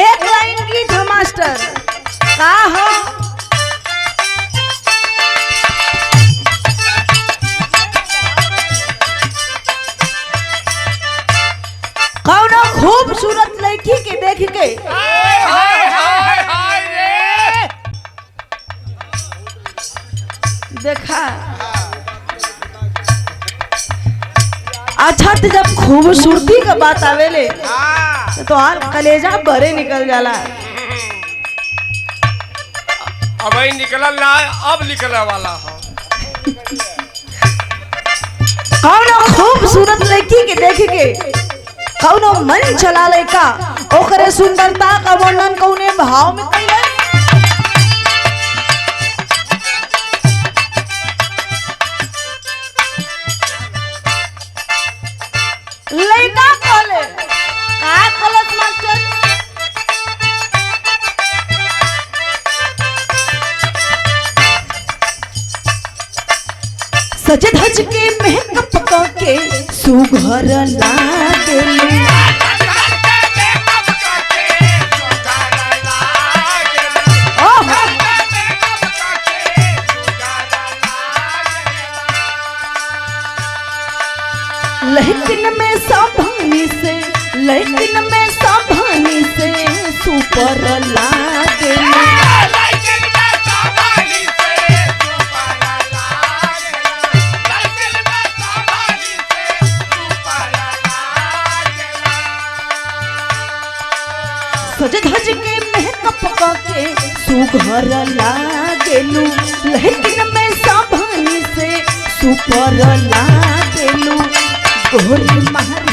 एक लाइन गीत हो मास्टर का हो कौनो खूबसूरत लड़की के देख के देखा अच्छा तो जब खूबसूरती का बात आवेले तो यार कलेजा भरे निकल जाला। अब निकलल ना अब निकले वाला हो। कौनो खूबसूरत लड़की के देख के कौनो मन चला लेका ओकरे सुंदरता का वर्णन कौने भाव में कइले लइका कहले का कहलत मास्टर सज धज के मेकअप करके सुघर लागेले लेकिन में सावधानी से सुपर लागेले सज धज के मेकअप करके सुघर लागेलू लेकिन में सावधानी से सुपर लागेलू गोरी महर